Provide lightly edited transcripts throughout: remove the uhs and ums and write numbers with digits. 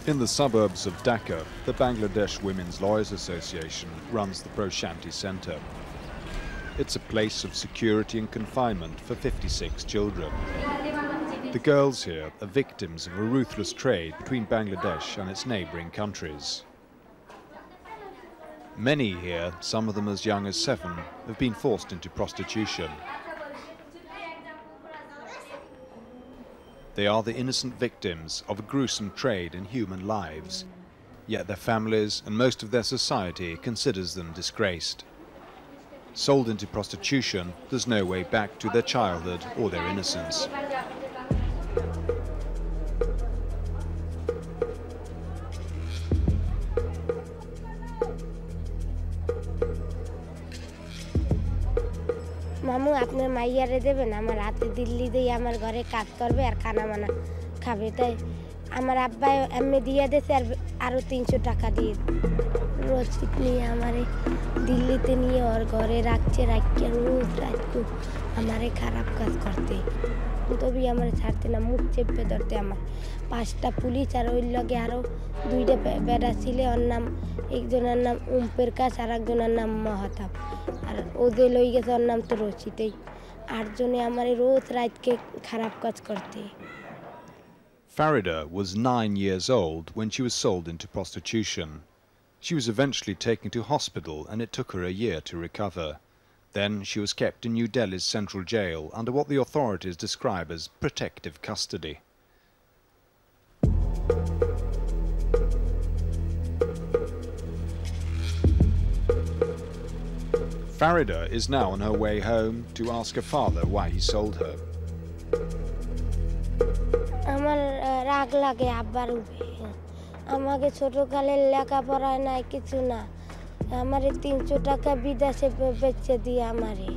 In the suburbs of Dhaka, the Bangladesh Women's Lawyers Association runs the Proshanti Centre. It's a place of security and confinement for 56 children. The girls here are victims of a ruthless trade between Bangladesh and its neighbouring countries. Many here, some of them as young as 7, have been forced into prostitution. They are the innocent victims of a gruesome trade in human lives, yet their families and most of their society considers them disgraced. Sold into prostitution, there's no way back to their childhood or their innocence. মামু আপনার মাইয়ারে দেবেন আমার হাতে দিল্লি দিয়ে আমার ঘরে কাজ করবে আর খানা বানা খাবে তাই আমার আব্বা এমনি দিয়ে দিয়েছে আর আরো 300 টাকা দিয়ে রসিদ নিয়ে আমারে দিল্লিতে নিয়ে ওর ঘরে রাখছে রাখিয়ে রোজ রাত আমারে খারাপ কাজ করতে তবে আমার ছাড়তে না মুখ চেপে ধরতে আমার 5টা পুলিশ আর ওই লগে আরো 2টা বেড়া ছিল ওর নাম একজনের নাম উম্পের কাছ আর একজনের নাম মহাতাব আর ওদের লই গেছে ওর নাম তো রসিদই 8 জনে আমারে রোজ রাতকে খারাপ কাজ করতে Farida was 9 years old when she was sold into prostitution. She was eventually taken to hospital and it took her a year to recover. Then she was kept in New Delhi's central jail under what the authorities describe as protective custody. Farida is now on her way home to ask her father why he sold her. আমার রাগ লাগে আব্বার উপরে আমাকে ছোটকালে লেখাপড়ায় নাই কিছু না আমারে 300 টাকা বিদেশে বেচে দিয়ে আমারে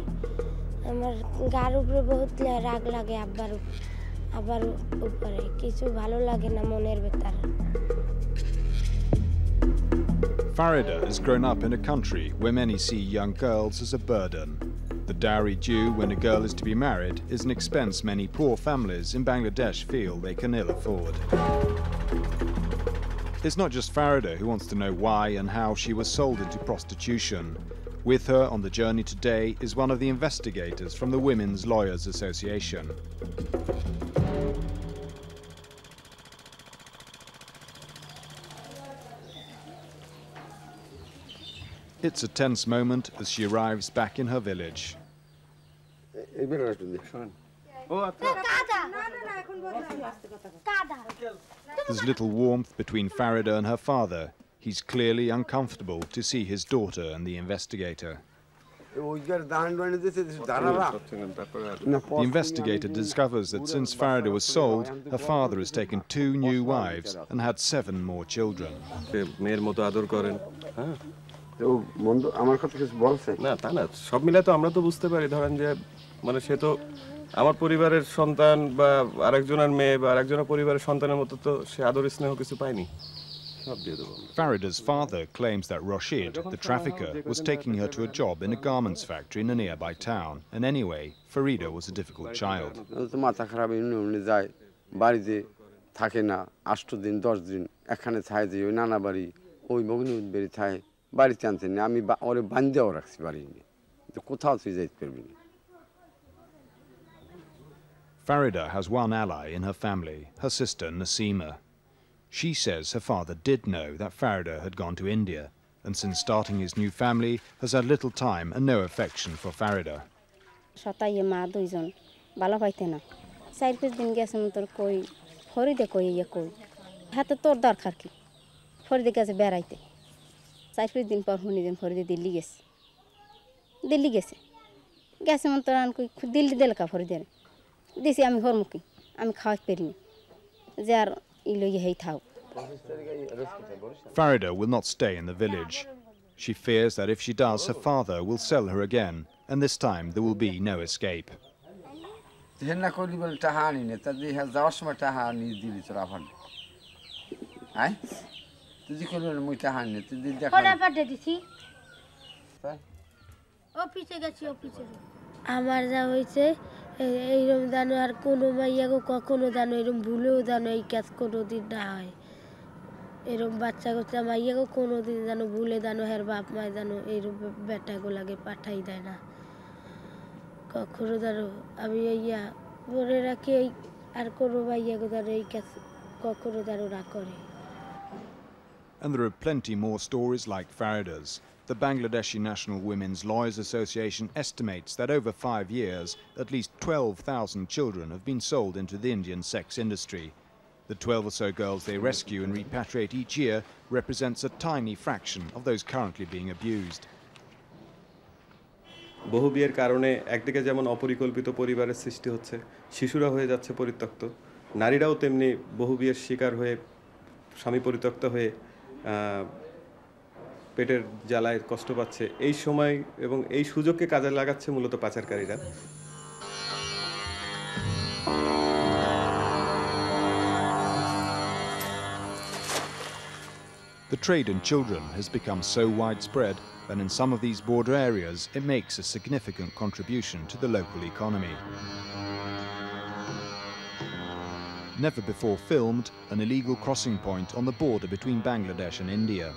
আমার গার উপরে বহুত রাগ লাগে আব্বার উপরে কিছু ভালো লাগে না মনের ভেতর Farida has grown up in a country where many see young girls as a burden. The dowry due when a girl is to be married is an expense many poor families in Bangladesh feel they can ill afford. It's not just Farida who wants to know why and how she was sold into prostitution. With her on the journey today is one of the investigators from the Women's Lawyers Association. It's a tense moment as she arrives back in her village. There's little warmth between Farida and her father. He's clearly uncomfortable to see his daughter and the investigator. The investigator discovers that since Farida was sold, her father has taken 2 new wives and had 7 more children. ও মন্দ আমার কথা কিছু বলছে না তা না সব মিলে তো আমরা তো বুঝতে পারি ধরেন যে মানে সে তো আমার পরিবারের সন্তান বা আরেকজনের মেয়ে বা আরেকজনের পরিবারের সন্তানের মতো তো সে আদর স্নেহ কিছু পায়নি সব দিয়ে দেব Farida's father claims that Rashid, the trafficker, was taking her to a job in a garments factory in a nearby town, and anyway, Farida was a difficult child. তো মাথা খারাপ উনি যায় বাড়িতে থাকে না 8 দিন 10 দিন এখানে থাকে যে ওই নানা বাড়ি ওই মগনুদ বাড়ি থাকে বাড়িতে আনতে না আমি ওরে বাঁধেও রাখছি বাড়ি নিয়ে তো কোথাও তুই যাইতে পারবি না Farida has one ally in her family, her sister Nasima. She says her father did know that Farida had gone to India, and since starting his new family, has had little time and no affection for Farida. সতাইয়ে মা দুইজন ভালো পাইতে না 4-5 দিন গেছে মতর কই ফরিদে কই ইয়ে কই হাতে তোর দরকার কি ফরিদে গেছে বেড়াইতে 4-5 দিন পর হুনি দিন ফরিদে দিল্লি গেছে গেছে মতর আন কই দিল্লি দেলকা ফরিদে দিছি আমি হরমুকি আমি খাওয়াতে পারিনি যে আর ইলই হেই থাও Farida will not stay in the village. She fears that if she does, her father will sell her again, and this time there will be no escape. হেনা কইলি বল টাকা আনি না তা দি যাওয়ার সময় টাকা আনি দিলি তোরা ফান আই তুই কইলি মই টাকা আনি তুই দি দেখা কোনা পাঠে দিছি অফিসে গেছি অফিসে আমার যা হইছে এইরকম জানো আর কোনো মাইয়াগো কখনো জানো এরকম ভুলেও জানো এই কাজ কোনোদিন না হয় এরকম বাচ্চা কাচ্চা মাইয়াকে কোনোদিন যেন ভুলে যেন হের বাপ মায় যেন এইরূপ বেটাগুলাকে পাঠাই দেয় না কখনো যেন আমি ইয়া মনে রাখি এই আর কোনো মাইয়াকে যেন এই কাজ কখনো যেন না করে। And there are plenty more stories like Farida's. The Bangladeshi National Women's Lawyers Association estimates that over 5 years, at least 12,000 children have been sold into the Indian sex industry. The 12 or so girls they rescue and repatriate each year represents a tiny fraction of those currently being abused. বহু বিয়ের কারণে একদিকে যেমন অপরিকল্পিত পরিবারের সৃষ্টি হচ্ছে, শিশুরা হয়ে যাচ্ছে পরিত্যক্ত, নারীরাও তেমনি বহু বিয়ের শিকার হয়ে স্বামী পরিত্যক্ত হয়ে পেটের জ্বালায় কষ্ট পাচ্ছে। এই সময় এবং এই সুযোগকে কাজে লাগাচ্ছে মূলত পাচারকারীরা। The trade in children has become so widespread that in some of these border areas it makes a significant contribution to the local economy. Never before filmed, an illegal crossing point on the border between Bangladesh and India.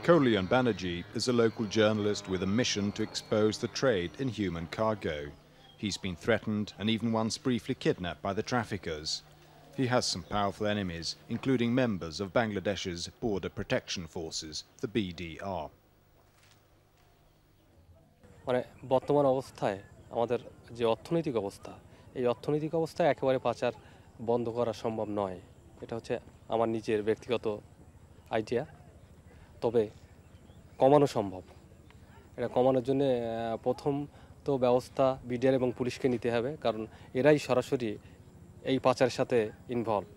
Kolyan Banerjee is a local journalist with a mission to expose the trade in human cargo. He's been threatened and even once briefly kidnapped by the traffickers. He has some powerful enemies, including members of Bangladesh's Border Protection Forces, the BDR. মানে বর্তমান অবস্থায় আমাদের যে অর্থনৈতিক অবস্থা, এই অর্থনৈতিক অবস্থায় একেবারে পাচার বন্ধ করা সম্ভব নয়। এটা হচ্ছে আমার নিজের ব্যক্তিগত আইডিয়া। তবে কমানো সম্ভব। এটা কমানোর জন্য প্রথম তো ব্যবস্থা বিডিআর এবং পুলিশকে নিতে হবে, কারণ এরাই সরাসরি এই পাচারের সাথে involve.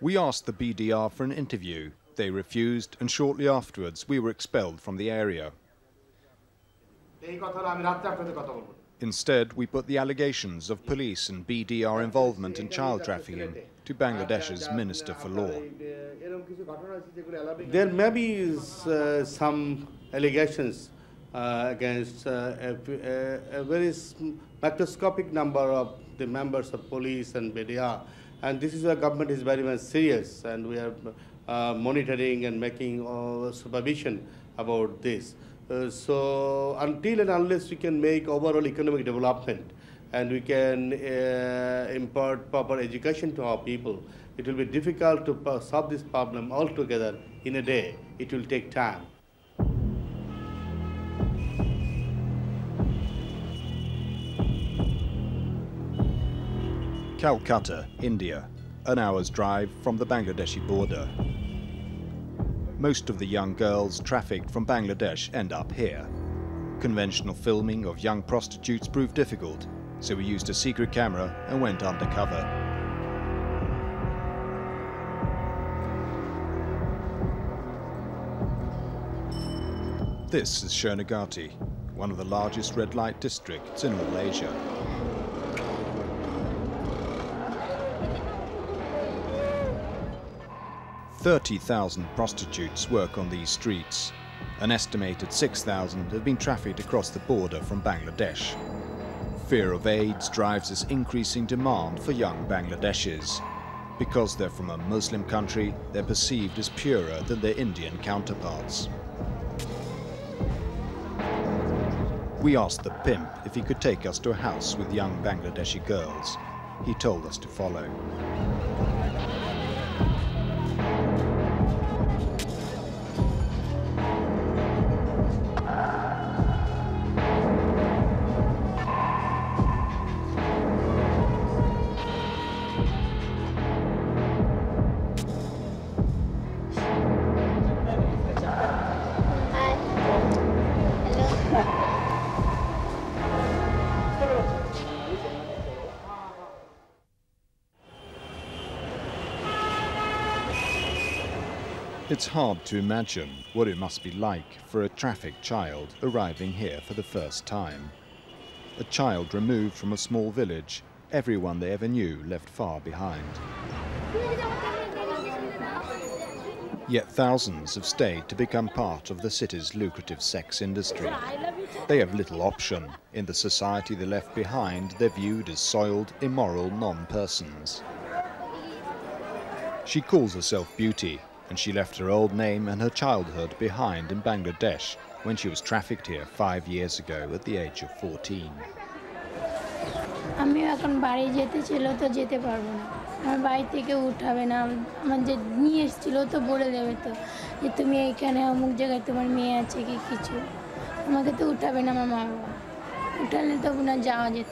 We asked the BDR for an interview. They refused, and shortly afterwards we were expelled from the area. Instead, we put the allegations of police and BDR involvement in child trafficking to Bangladesh's Minister for Law. There may be some allegations against a very microscopic number of the members of police and BDR, and this is why government is very much serious, and we are monitoring and making supervision about this. So until and unless we can make overall economic development and we can impart proper education to our people, it will be difficult to solve this problem altogether in a day. It will take time. Calcutta, India, an hour's drive from the Bangladeshi border. Most of the young girls trafficked from Bangladesh end up here. Conventional filming of young prostitutes proved difficult, so we used a secret camera and went undercover. This is Shernagati, one of the largest red light districts in all Asia. "30,000 prostitutes work on these streets. An estimated 6,000 have been trafficked across the border from Bangladesh. Fear of AIDS drives this increasing demand for young Bangladeshis. Because they're from a Muslim country, they're perceived as purer than their Indian counterparts." We asked the pimp if he could take us to a house with young Bangladeshi girls. He told us to follow. It's hard to imagine what it must be like for a trafficked child arriving here for the first time. A child removed from a small village, everyone they ever knew left far behind. Yet thousands have stayed to become part of the city's lucrative sex industry. They have little option. In the society they left behind, they're viewed as soiled, immoral non-persons. She calls herself Beauty, and she left her old name and her childhood behind in Bangladesh when she was trafficked here 5 years ago at the age of 14. আমি এখন বাড়ি যেতে ছিল তো যেতে পারবো না আমার বাড়ি থেকে উঠাবে না আমার যে নিয়ে এসেছিল তো বলে দেবে তো যে তুমি এইখানে অমুক জায়গায় তোমার মেয়ে আছে কি কিছু আমাকে তো উঠাবে না আমার মা বাবা উঠালে তো না যাওয়া যেত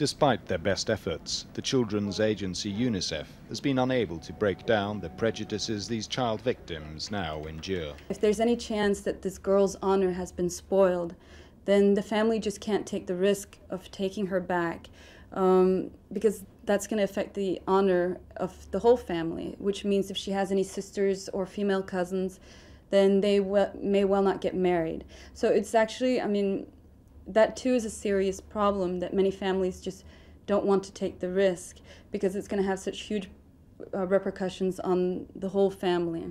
Despite their best efforts, the children's agency UNICEF has been unable to break down the prejudices these child victims now endure. If there's any chance that this girl's honor has been spoiled, then the family just can't take the risk of taking her back because that's going to affect the honor of the whole family, which means if she has any sisters or female cousins, then they may well not get married. So it's actually, I mean, that too is a serious problem that many families just don't want to take the risk because it's going to have such huge repercussions on the whole family.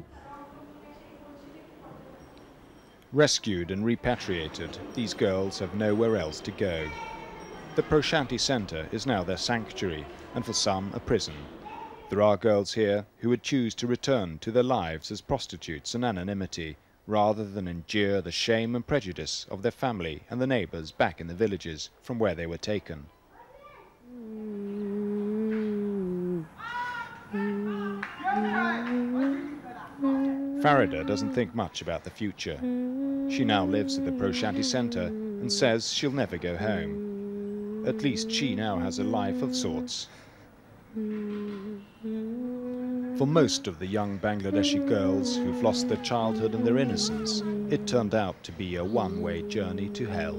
Rescued and repatriated, these girls have nowhere else to go. The Prostituce Centre is now their sanctuary and for some a prison. There are girls here who would choose to return to their lives as prostitutes in anonymity rather than endure the shame and prejudice of their family and the neighbours back in the villages from where they were taken. Farida doesn't think much about the future. She now lives at the Prostitute Centre and says she'll never go home. At least she now has a life of sorts. For most of the young Bangladeshi girls who've lost their childhood and their innocence, it turned out to be a one-way journey to hell.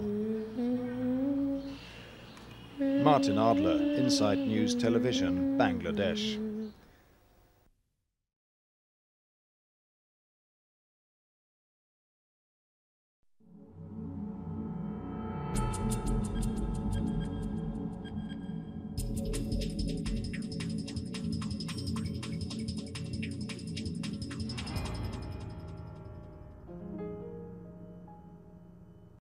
Martin Adler, Inside News Television, Bangladesh.